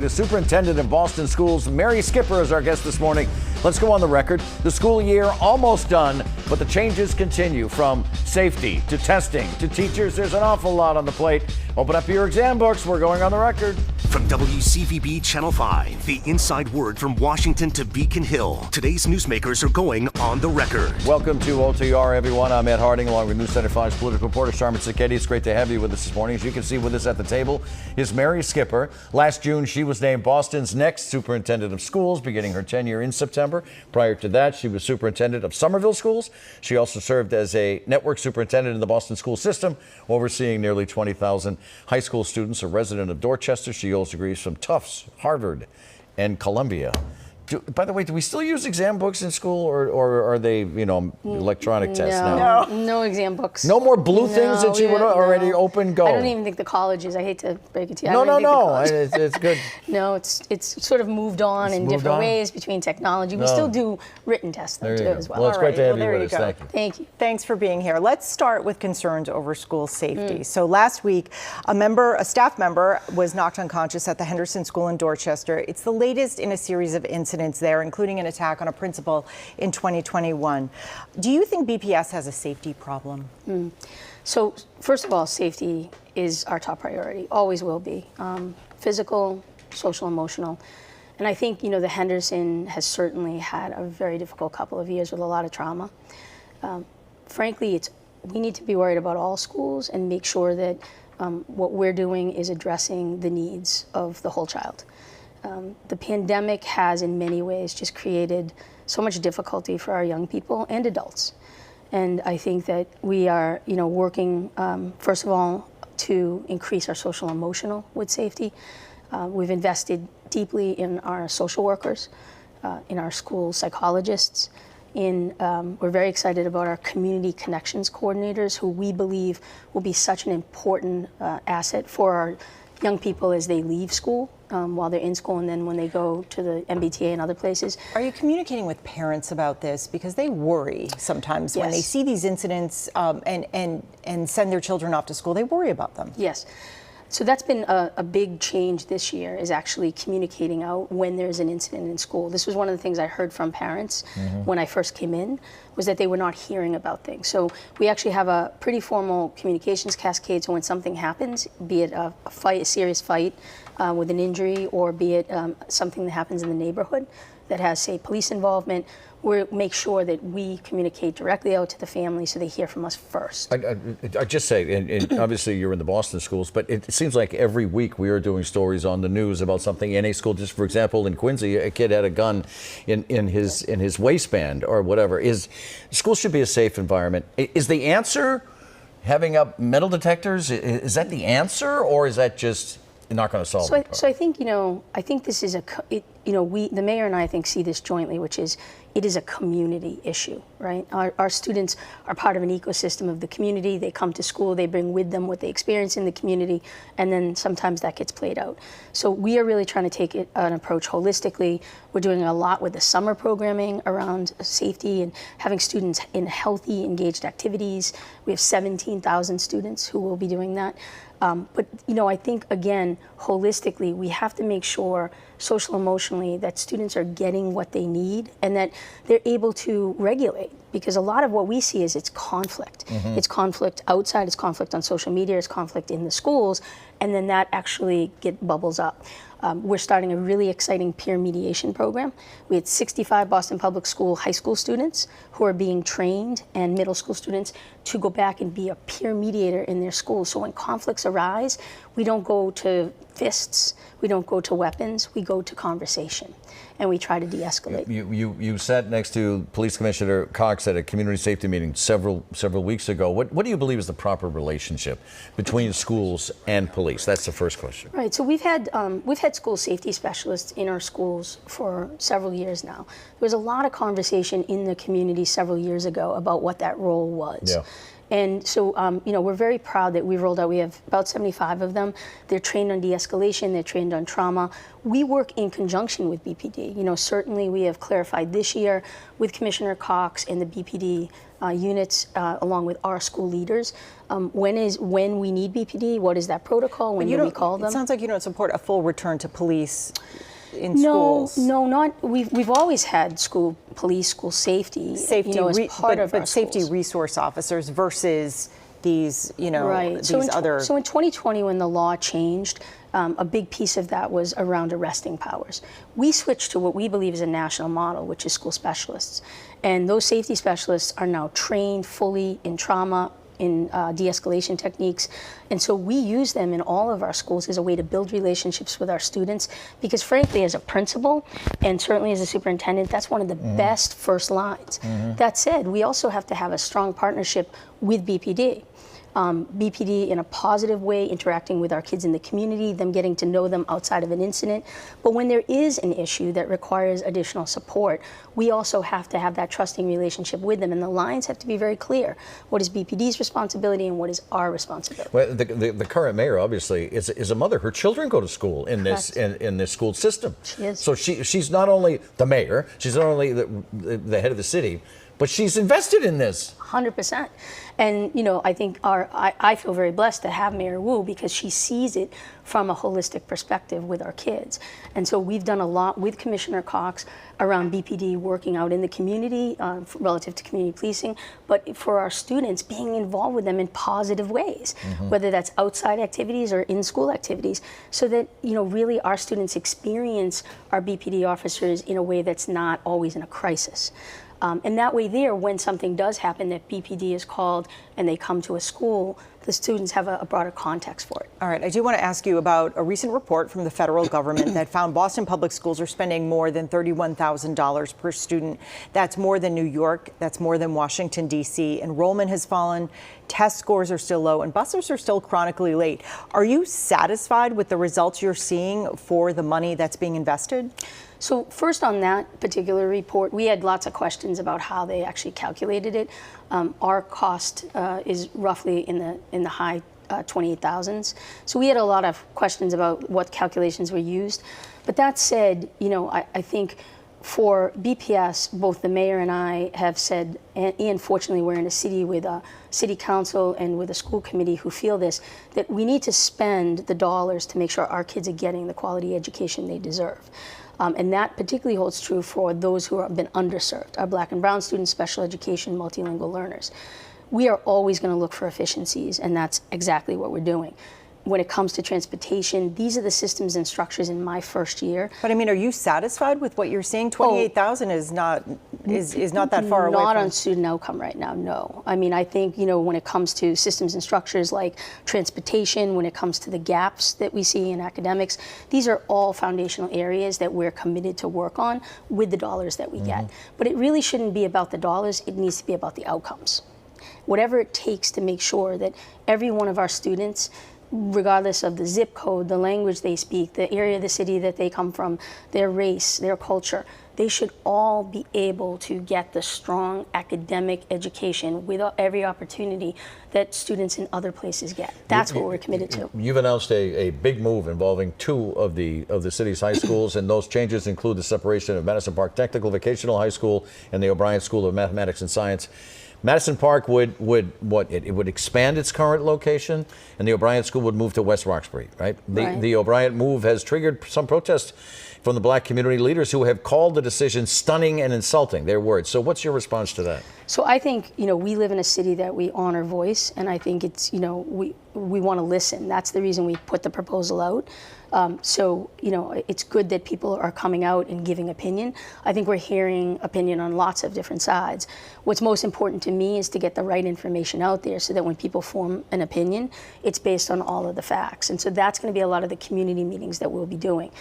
The superintendent of Boston Schools, Mary Skipper, is our guest this morning. Let's go on the record. The school year almost done, but the changes continue from safety to testing to teachers. There's an awful lot on the plate. Open up your exam books. We're going on the record. From WCVB Channel 5, the inside word from Washington to Beacon Hill. Today's newsmakers are going on the record. Welcome to OTR, everyone. I'm Ed Harding, along with News Center 5's political reporter Sharman Sacchetti. It's great to have you with us this morning. As you can see with us at the table is Mary Skipper. Last June, she was named Boston's next superintendent of schools, beginning her tenure in September. Prior to that, she was superintendent of Somerville Schools. She also served as a network superintendent in the Boston school system, overseeing nearly 20,000 high school students. A resident of Dorchester, she holds degrees from Tufts, Harvard, and Columbia. By the way, do we still use exam books in school, or are they, electronic tests now? No exam books. No more blue things that you would already open, go. I don't even think the colleges, I hate to break it to you. No. It's good. No, it's sort of moved on in different ways between technology. We still do written tests though, too, as well. Well, it's great to have you there with you us. go. Thank you. Thanks for being here. Let's start with concerns over school safety. So last week, a staff member was knocked unconscious at the Henderson School in Dorchester. It's the latest in a series of incidents there, including an attack on a principal in 2021. Do you think BPS has a safety problem? So first of all, safety is our top priority, always will be. Physical, social, emotional. And I think, the Henderson has certainly had a very difficult couple of years with a lot of trauma. Frankly, we need to be worried about all schools and make sure that what we're doing is addressing the needs of the whole child. The pandemic has in many ways just created so much difficulty for our young people and adults. And I think that we are, working, first of all, to increase our social emotional with safety. We've invested deeply in our social workers, in our school psychologists, we're very excited about our community connections coordinators, who we believe will be such an important asset for our young people as they leave school, while they're in school, and then when they go to the MBTA and other places. Are you communicating with parents about this? Because they worry sometimes when they see these incidents and send their children off to school. They worry about them. Yes. So that's been a big change this year, is actually communicating out when there's an incident in school. This was one of the things I heard from parents when I first came in, was that they were not hearing about things. So we actually have a pretty formal communications cascade, so when something happens, be it a serious fight with an injury, or be it something that happens in the neighborhood that has, say, police involvement, we make sure that we communicate directly out to the family so they hear from us first. I just say, and obviously you're in the Boston schools, but it seems like every week we are doing stories on the news about something in a school. Just for example, in Quincy, a kid had a gun in his waistband or whatever. School should be a safe environment. Is the answer having up metal detectors? Is that the answer, or is that just not going to solve it? So I think, I think this is the mayor and I think see this jointly, which is, it is a community issue, right? Our students are part of an ecosystem of the community. They come to school, they bring with them what they experience in the community, and then sometimes that gets played out. So we are really trying to take an approach holistically. We're doing a lot with the summer programming around safety and having students in healthy, engaged activities. We have 17,000 students who will be doing that. But I think, again, holistically, we have to make sure, social emotionally, that students are getting what they need and that they're able to regulate. Because a lot of what we see is it's conflict. It's conflict outside, it's conflict on social media, it's conflict in the schools, and then that actually bubbles up. We're starting a really exciting peer mediation program. We had 65 Boston Public School high school students who are being trained, and middle school students, to go back and be a peer mediator in their schools. So when conflicts arise, we don't go to fists, we don't go to weapons, we go to conversation, and we try to de-escalate. You sat next to Police Commissioner Cox at a community safety meeting several weeks ago. What do you believe is the proper relationship between schools and police? That's the first question. Right. So we've had school safety specialists in our schools for several years now. There was a lot of conversation in the community several years ago about what that role was. Yeah. And so, we're very proud that we've rolled out, we have about 75 of them. They're trained on de-escalation, they're trained on trauma. We work in conjunction with BPD. Certainly we have clarified this year with Commissioner Cox and the BPD units, along with our school leaders, when we need BPD, what is that protocol, when do we call them? It sounds like you don't support a full return to police in schools. No, not. We've always had school police, school safety. As part of our safety schools. resource officers versus these, Right. these other. So in 2020, when the law changed, a big piece of that was around arresting powers. We switched to what we believe is a national model, which is school specialists, and those safety specialists are now trained fully in trauma, in de-escalation techniques. And so we use them in all of our schools as a way to build relationships with our students, because frankly, as a principal and certainly as a superintendent, that's one of the best first lines. That said, we also have to have a strong partnership with BPD. BPD in a positive way, interacting with our kids in the community, them getting to know them outside of an incident. But when there is an issue that requires additional support, we also have to have that trusting relationship with them, and the lines have to be very clear. What is BPD's responsibility and what is our responsibility? Well, the current mayor obviously is a mother. Her children go to school in this in this school system. She is. So she's not only the mayor, she's not only the head of the city, but she's invested in this. 100%. And, I think I feel very blessed to have Mayor Wu, because she sees it from a holistic perspective with our kids. And so we've done a lot with Commissioner Cox around BPD working out in the community relative to community policing, but for our students, being involved with them in positive ways, whether that's outside activities or in-school activities, so that, really our students experience our BPD officers in a way that's not always in a crisis. And that way there, when something does happen that BPD is called and they come to a school, the students have a broader context for it. All right, I do want to ask you about a recent report from the federal government that found Boston Public Schools are spending more than $31,000 per student. That's more than New York, that's more than Washington, D.C. Enrollment has fallen, test scores are still low, and buses are still chronically late. Are you satisfied with the results you're seeing for the money that's being invested? So first, on that particular report, we had lots of questions about how they actually calculated it. Our cost is roughly in the high 28,000s. So we had a lot of questions about what calculations were used. But that said, I think for BPS, both the mayor and I have said, and fortunately we're in a city with a city council and with a school committee who feel this, that we need to spend the dollars to make sure our kids are getting the quality education they deserve. And that particularly holds true for those who have been underserved, our Black and brown students, special education, multilingual learners. We are always going to look for efficiencies, and that's exactly what we're doing. When it comes to transportation, these are the systems and structures in my first year. But are you satisfied with what you're seeing? 28,000 is not that far away. Not on student outcome right now, no. I think, when it comes to systems and structures like transportation, when it comes to the gaps that we see in academics, these are all foundational areas that we're committed to work on with the dollars that we get. But it really shouldn't be about the dollars, it needs to be about the outcomes. Whatever it takes to make sure that every one of our students, regardless of the zip code, the language they speak, the area of the city that they come from, their race, their culture, they should all be able to get the strong academic education with every opportunity that students in other places get. That's what we're committed to. You've announced a big move involving two of the city's high schools, and those changes include the separation of Madison Park Technical Vocational High School and the O'Brien School of Mathematics and Science. Madison Park would expand its current location, and the O'Brien School would move to West Roxbury, right? The O'Brien move has triggered some protest from the Black community leaders who have called the decision stunning and insulting, their words. So what's your response to that? So I think, we live in a city that we honor voice, and I think it's, we want to listen. That's the reason we put the proposal out. So, it's good that people are coming out and giving opinion. I think we're hearing opinion on lots of different sides. What's most important to me is to get the right information out there so that when people form an opinion, it's based on all of the facts. And so that's going to be a lot of the community meetings that we'll be doing.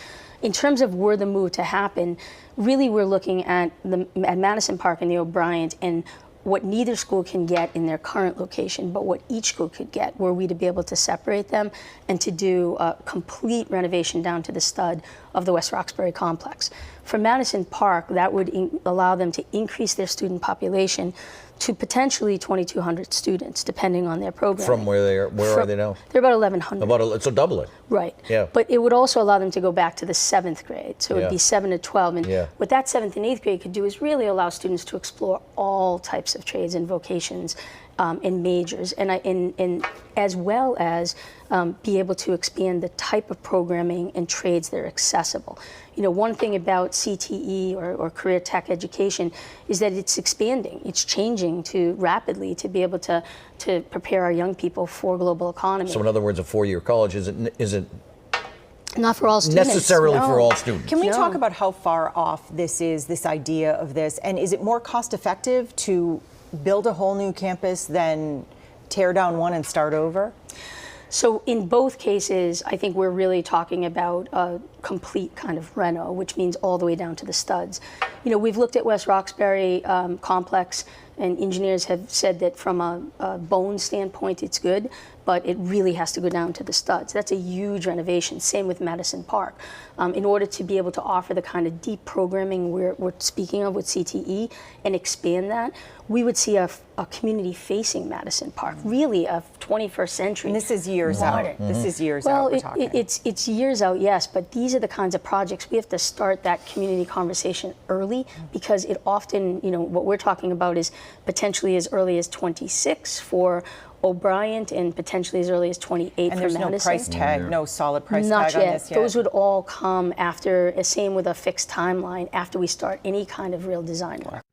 In terms of where the move to happen, really we're looking at Madison Park and the O'Briens and what neither school can get in their current location, but what each school could get, were we to be able to separate them and to do a complete renovation down to the stud of the West Roxbury complex. For Madison Park, that would allow them to increase their student population to potentially 2,200 students, depending on their program. From where they are, are they now? They're about 1,100. So double it. Right. Yeah. But it would also allow them to go back to the 7th grade. So it Yeah. would be 7 to 12. And Yeah. what that 7th and 8th grade could do is really allow students to explore all types of trades and vocations and majors, and as well as be able to expand the type of programming and trades that are accessible. You know, one thing about CTE or career tech education is that it's expanding. It's changing rapidly to be able to prepare our young people for global economy. So in other words, a 4-year college isn't Not for all students. necessarily no. for all students. Can we No. talk about how far off this idea of this, and is it more cost effective to build a whole new campus than tear down one and start over? So in both cases, I think we're really talking about a complete kind of reno, which means all the way down to the studs. You know, we've looked at West Roxbury complex, and engineers have said that from a bone standpoint, it's good, but it really has to go down to the studs. That's a huge renovation. Same with Madison Park. In order to be able to offer the kind of deep programming we're speaking of with CTE and expand that, we would see a community-facing Madison Park, really a 21st century. And this is years modern. out. This is years Well, out we're talking. it's years out, yes, but these are the kinds of projects we have to start that community conversation early, because it often, you know, what we're talking about is potentially as early as 26 for O'Brien and potentially as early as 28 And for there's Madison. no price tag, no solid price Not tag on yet. this yet. Those would all come after, same with a fixed timeline, after we start any kind of real design work.